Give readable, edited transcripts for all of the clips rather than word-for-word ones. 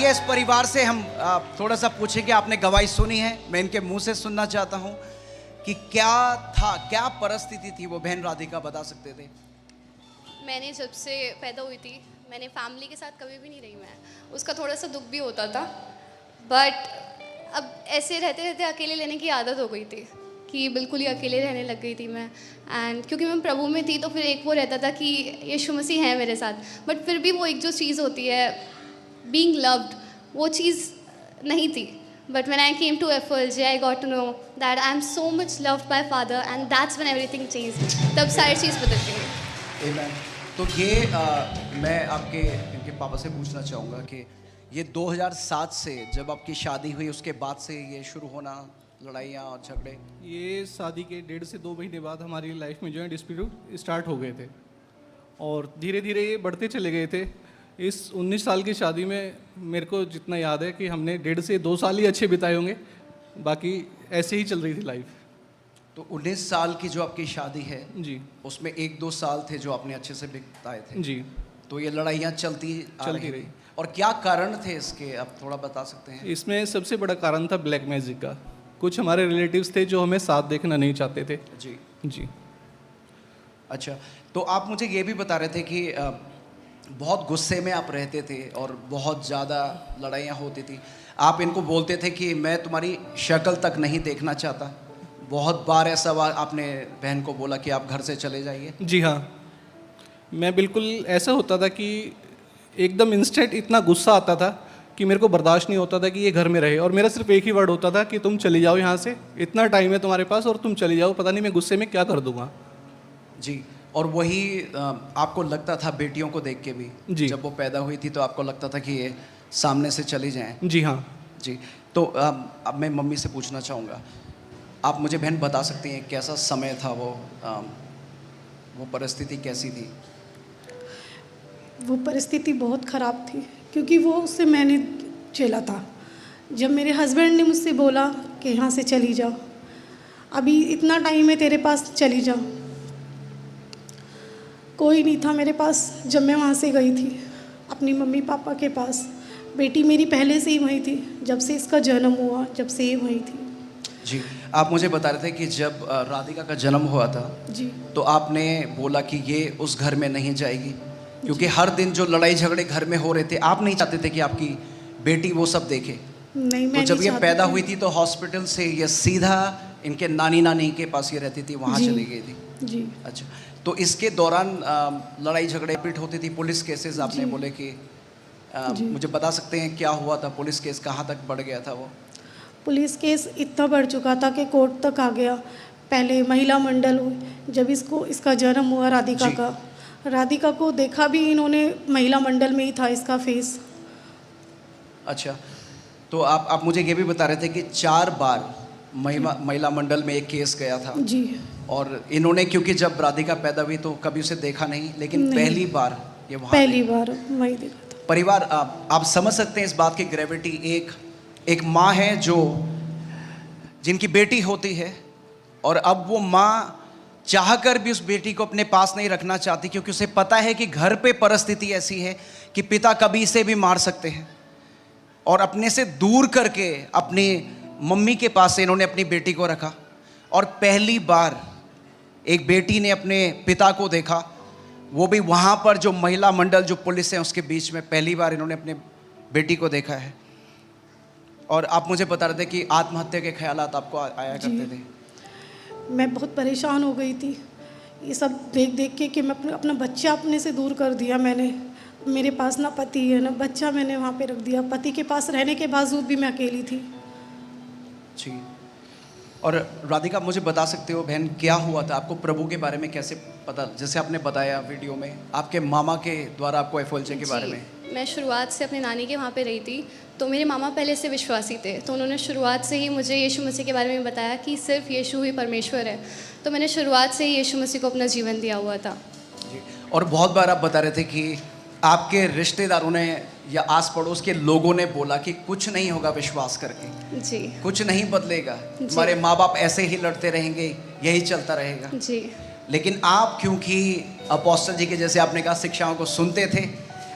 आइए इस परिवार से हम थोड़ा सा पूछें कि आपने गवाही सुनी है। मैं इनके मुंह से सुनना चाहता हूं कि क्या था, क्या परिस्थिति थी वो बहन राधिका, बता सकते थे? मैंने जब से पैदा हुई थी, मैंने फैमिली के साथ कभी भी नहीं रही। मैं उसका थोड़ा सा दुख भी होता था, बट अब ऐसे रहते रहते अकेले रहने की आदत हो गई थी कि बिल्कुल ही अकेले रहने लग गई थी मैं। एंड क्योंकि मैं प्रभु में थी तो फिर एक वो रहता था कि यीशु मसीह है मेरे साथ, बट फिर भी वो एक जो चीज़ होती है बीइंग लव्ड, वो चीज़ नहीं थी। But when I came to FLJ, I got to know that I'm so much loved by Father, and that's when everything changed. तब सारी चीज़ बदल गई। Amen। तो ये मैं आपके इनके पापा से पूछना चाहूँगा कि ये 2007 से जब आपकी शादी हुई उसके बाद से ये शुरू होना लड़ाइयाँ और झगड़े? ये शादी के 1.5 से 2 महीने बाद हमारी लाइफ में जो है डिस्प्यूट स्टार्ट हो गए थे और धीरे धीरे ये बढ़ते चले गए थे। इस 19 साल की शादी में मेरे को जितना याद है कि हमने 1.5 से 2 साल ही अच्छे बिताए होंगे, बाकी ऐसे ही चल रही थी लाइफ। तो 19 साल की जो आपकी शादी है जी, उसमें 1-2 साल थे जो आपने अच्छे से बिताए थे। जी, तो ये लड़ाइयाँ चलती रही। और क्या कारण थे इसके, आप थोड़ा बता सकते हैं? इसमें सबसे बड़ा कारण था ब्लैक मैजिक का। कुछ हमारे रिलेटिव्स थे जो हमें साथ देखना नहीं चाहते थे। जी जी। अच्छा, तो आप मुझे ये भी बता रहे थे कि बहुत गुस्से में आप रहते थे और बहुत ज़्यादा लड़ाइयाँ होती थी। आप इनको बोलते थे कि मैं तुम्हारी शक्ल तक नहीं देखना चाहता। बहुत बार ऐसा आपने बहन को बोला कि आप घर से चले जाइए। जी हाँ, मैं बिल्कुल ऐसा होता था कि एकदम इंस्टेंट इतना गुस्सा आता था कि मेरे को बर्दाश्त नहीं होता था कि ये घर में रहे, और मेरा सिर्फ एक ही वर्ड होता था कि तुम चली जाओ यहाँ से, इतना टाइम है तुम्हारे पास और तुम चली जाओ, पता नहीं मैं गुस्से में क्या कर दूँगा। जी, और वही आपको लगता था बेटियों को देख के भी? जी। जब वो पैदा हुई थी तो आपको लगता था कि ये सामने से चली जाएं? जी हाँ। जी, तो अब मैं मम्मी से पूछना चाहूँगा, आप मुझे बहन बता सकती हैं कैसा समय था वो परिस्थिति कैसी थी? वो परिस्थिति बहुत ख़राब थी क्योंकि वो उससे मैंने झेला था। जब मेरे हस्बैंड ने मुझसे बोला कि यहाँ से चली जाओ, अभी इतना टाइम है तेरे पास, चली जाओ, कोई नहीं था मेरे पास। जब मैं वहाँ से गई थी अपनी मम्मी पापा के पास, बेटी मेरी पहले से ही वहीं थी, जब से इसका जन्म हुआ, जब से ये वहीं थी। जी, आप मुझे बता रहे थे कि जब राधिका का जन्म हुआ था जी, तो आपने बोला कि ये उस घर में नहीं जाएगी क्योंकि हर दिन जो लड़ाई झगड़े घर में हो रहे थे, आप नहीं चाहते थे कि आपकी बेटी वो सब देखे। नहीं, मैं तो जब नहीं ये चाहती पैदा थी। हुई थी तो हॉस्पिटल से ये सीधा इनके नानी के पास ये रहती थी, वहाँ जी। चली गई थी? जी, अच्छा, तो इसके दौरान लड़ाई झगड़े पीट होती थी, पुलिस केसेस आपने जी। बोले कि जी। मुझे बता सकते हैं क्या हुआ था? पुलिस केस कहाँ तक बढ़ गया था वो? पुलिस केस इतना बढ़ चुका था कि कोर्ट तक आ गया। पहले महिला मंडल हुई, जब इसका जन्म हुआ राधिका जी। का, राधिका को देखा भी इन्होंने महिला मंडल में ही था इसका फेस। अच्छा, तो आप मुझे ये भी बता रहे थे कि 4 बार महिला मंडल में एक केस गया था। जी, और इन्होंने क्योंकि जब राधिका पैदा हुई तो कभी उसे देखा नहीं, लेकिन नहीं। पहली बार ये वहाँ पहली बार वही देखा था। परिवार, आप समझ सकते हैं इस बात की ग्रेविटी। एक माँ है जो जिनकी बेटी होती है और अब वो माँ चाहकर भी उस बेटी को अपने पास नहीं रखना चाहती क्योंकि उसे पता है कि घर पे परिस्थिति ऐसी है कि पिता कभी इसे भी मार सकते हैं, और अपने से दूर करके अपनी मम्मी के पास से इन्होंने अपनी बेटी को रखा। और पहली बार एक बेटी ने अपने पिता को देखा, वो भी वहाँ पर जो महिला मंडल जो पुलिस है उसके बीच में, पहली बार इन्होंने अपने बेटी को देखा है। और आप मुझे बता रहे थे कि आत्महत्या के ख्यालात आपको आया करते थे। मैं बहुत परेशान हो गई थी ये सब देख देख के कि मैं अपना बच्चा अपने से दूर कर दिया मैंने। मेरे पास ना पति है ना बच्चा, मैंने वहाँ पे रख दिया। पति के पास रहने के बावजूद भी मैं अकेली थी। जी, और राधिका मुझे बता सकते हो बहन क्या हुआ था? आपको प्रभु के बारे में कैसे पता? जैसे आपने बताया वीडियो में आपके मामा के द्वारा आपको एफएलजे के बारे में। मैं शुरुआत से अपनी नानी के वहाँ पे रही थी, तो मेरे मामा पहले से विश्वासी थे, तो उन्होंने शुरुआत से ही मुझे यीशु मसीह के बारे में बताया कि सिर्फ यीशु ही परमेश्वर है। तो मैंने शुरुआत से ही यीशु मसीह को अपना जीवन दिया हुआ था। जी, और बहुत बार आप बता रहे थे कि आपके रिश्तेदारों ने या आस पड़ोस के लोगों ने बोला कि कुछ नहीं होगा विश्वास करके, जी, कुछ नहीं बदलेगा, तुम्हारे माँ बाप ऐसे ही लड़ते रहेंगे, यही चलता रहेगा। जी, लेकिन आप क्योंकि अपोस्टल जी के जैसे आपने कहा शिक्षाओं को सुनते थे,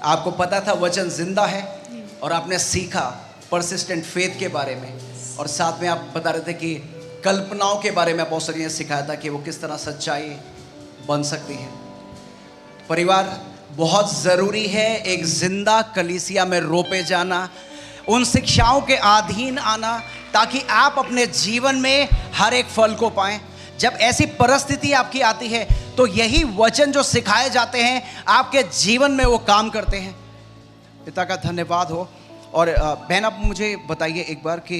आपको पता था वचन जिंदा है और आपने सीखा परसिस्टेंट फेथ के बारे में, और साथ में आप बता रहे थे कि कल्पनाओं के बारे में अपोस्टल जी ने सिखाया था कि वो किस तरह सच्चाई बन सकती है। परिवार, बहुत ज़रूरी है एक जिंदा कलीसिया में रोपे जाना, उन शिक्षाओं के अधीन आना, ताकि आप अपने जीवन में हर एक फल को पाएं। जब ऐसी परिस्थिति आपकी आती है तो यही वचन जो सिखाए जाते हैं आपके जीवन में वो काम करते हैं। पिता का धन्यवाद हो। और बहन, आप मुझे बताइए एक बार कि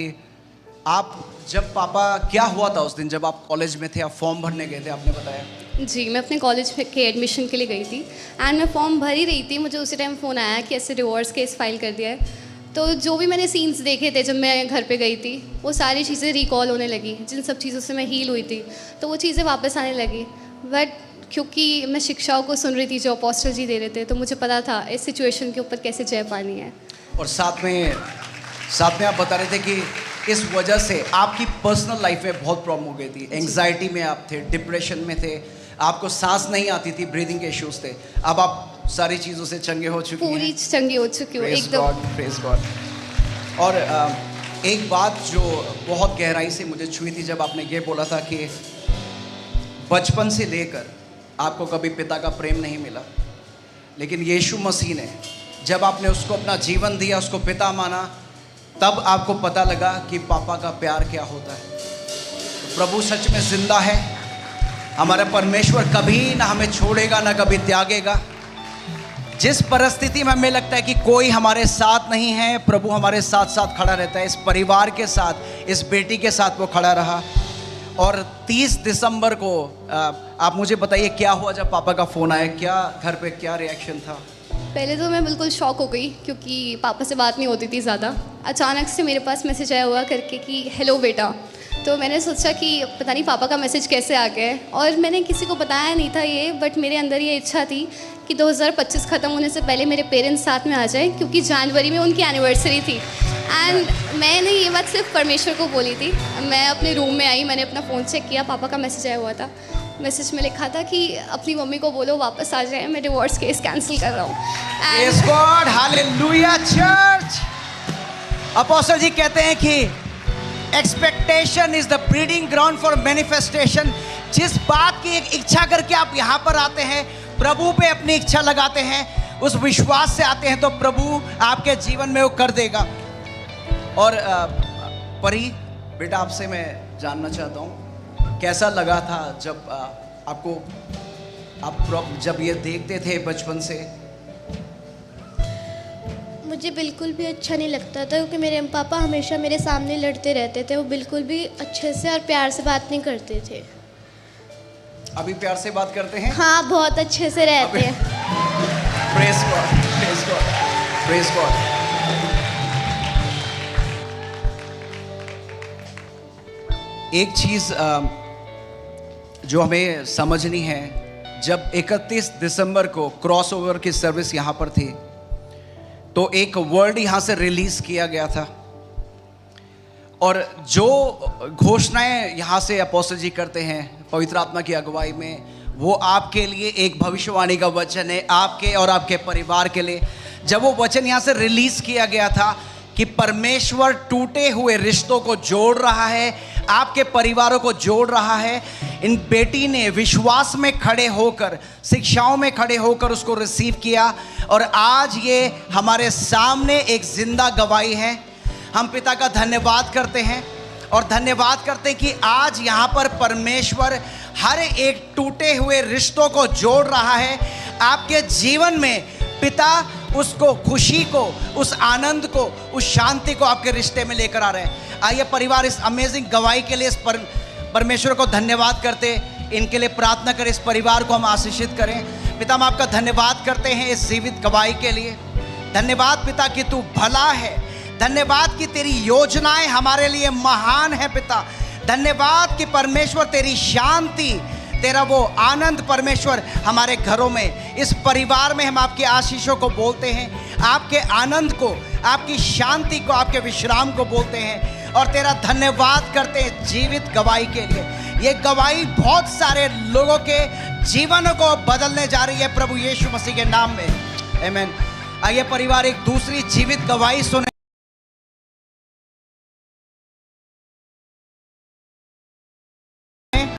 आप जब पापा, क्या हुआ था उस दिन जब आप कॉलेज में थे, आप फॉर्म भरने गए थे, आपने बताया? जी, मैं अपने कॉलेज के एडमिशन के लिए गई थी एंड मैं फॉर्म भर ही रही थी। मुझे उसी टाइम फ़ोन आया कि ऐसे डिवोर्स केस फाइल कर दिया है। तो जो भी मैंने सीन्स देखे थे जब मैं घर पे गई थी, वो सारी चीज़ें रिकॉल होने लगी, जिन सब चीज़ों से मैं हील हुई थी, तो वो चीज़ें वापस आने लगी। बट क्योंकि मैं शिक्षाओं को सुन रही थी जो अपोस्टल जी दे रहे थे, तो मुझे पता था इस सिचुएशन के ऊपर कैसे जय पानी है। और साथ में आप बता रहे थे कि इस वजह से आपकी पर्सनल लाइफ में बहुत प्रॉब्लम हो गई थी, एंग्जाइटी में आप थे, डिप्रेशन में थे, आपको सांस नहीं आती थी, ब्रीदिंग के इश्यूज थे। अब आप सारी चीज़ों से चंगे हो चुकी हैं, पूरी चंगी हो चुकी हूँ एकदम। Praise God. और एक बात जो बहुत गहराई से मुझे छुई थी जब आपने ये बोला था कि बचपन से लेकर आपको कभी पिता का प्रेम नहीं मिला, लेकिन यीशु मसीह ने जब आपने उसको अपना जीवन दिया, उसको पिता माना, तब आपको पता लगा कि पापा का प्यार क्या होता है। तो प्रभु सच में जिंदा है, हमारा परमेश्वर कभी ना हमें छोड़ेगा, ना कभी त्यागेगा। जिस परिस्थिति में हमें लगता है कि कोई हमारे साथ नहीं है, प्रभु हमारे साथ साथ खड़ा रहता है। इस परिवार के साथ, इस बेटी के साथ वो खड़ा रहा। और 30 दिसंबर को आप मुझे बताइए क्या हुआ जब पापा का फ़ोन आया, क्या घर पे क्या रिएक्शन था? पहले तो मैं बिल्कुल शॉक हो गई, क्योंकि पापा से बात नहीं होती थी ज़्यादा। अचानक से मेरे पास मैसेज आया हुआ करके कि हेलो बेटा। तो मैंने सोचा कि पता नहीं पापा का मैसेज कैसे आ गया है, और मैंने किसी को बताया नहीं था ये, बट मेरे अंदर ये इच्छा थी कि 2025 ख़त्म होने से पहले मेरे पेरेंट्स साथ में आ जाएं, क्योंकि जनवरी में उनकी एनिवर्सरी थी। एंड मैंने ये बात सिर्फ परमेश्वर को बोली थी। मैं अपने रूम में आई, मैंने अपना फ़ोन चेक किया, पापा का मैसेज आया हुआ था। मैसेज में लिखा था कि अपनी मम्मी को बोलो वापस आ जाए, मैं डिवोर्स केस कैंसिल कर रहा हूँ। Praise god, hallelujah church. Apostle ji कहते हैं कि expectation is the breeding ground for manifestation. जिस बात की एक इच्छा करके आप यहाँ पर आते हैं, प्रभु पे अपनी इच्छा लगाते हैं, उस विश्वास से आते हैं, तो प्रभु आपके जीवन में वो कर देगा। और परी बेटा, आपसे मैं जानना चाहता हूँ, कैसा लगा था जब आप जब ये देखते थे बचपन से? मुझे बिल्कुल भी अच्छा नहीं लगता था, क्योंकि मेरे पापा हमेशा मेरे सामने लड़ते रहते थे। वो बिल्कुल भी अच्छे से और प्यार से बात नहीं करते थे। अभी प्यार से बात करते हैं? हाँ, बहुत अच्छे से रहते हैं। Praise God, praise God, praise God. एक चीज़ जो हमें समझनी है, जब 31 दिसंबर को क्रॉसओवर की सर्विस यहाँ पर थी, तो एक वर्ड यहाँ से रिलीज किया गया था, और जो घोषणाएं यहाँ से अपोस्टल जी करते हैं पवित्र आत्मा की अगुवाई में, वो आपके लिए एक भविष्यवाणी का वचन है, आपके और आपके परिवार के लिए। जब वो वचन यहाँ से रिलीज किया गया था कि परमेश्वर टूटे हुए रिश्तों को जोड़ रहा है, आपके परिवारों को जोड़ रहा है, इन बेटी ने विश्वास में खड़े होकर, शिक्षाओं में खड़े होकर उसको रिसीव किया, और आज ये हमारे सामने एक जिंदा गवाही है। हम पिता का धन्यवाद करते हैं, और धन्यवाद करते हैं कि आज यहाँ पर परमेश्वर हर एक टूटे हुए रिश्तों को जोड़ रहा है। आपके जीवन में पिता उसको, खुशी को, उस आनंद को, उस शांति को आपके रिश्ते में लेकर आ रहे हैं। आइए परिवार, इस अमेजिंग गवाही के लिए इस परमेश्वर को धन्यवाद करते, इनके लिए प्रार्थना करें, इस परिवार को हम आशीषित करें। पिता, हम आपका धन्यवाद करते हैं इस जीवित गवाही के लिए। धन्यवाद पिता कि तू भला है, धन्यवाद कि तेरी योजनाएं हमारे लिए महान है पिता। धन्यवाद कि परमेश्वर तेरी शांति, तेरा वो आनंद परमेश्वर हमारे घरों में, इस परिवार में हम आपकी आशीषों को बोलते हैं, आपके आनंद को, आपकी शांति को, आपके विश्राम को बोलते हैं, और तेरा धन्यवाद करते हैं जीवित गवाही के लिए। ये गवाही बहुत सारे लोगों के जीवनों को बदलने जा रही है प्रभु यीशु मसीह के नाम में। आमीन। आइए परिवार एक दूसरी जीवित गवाही सुने।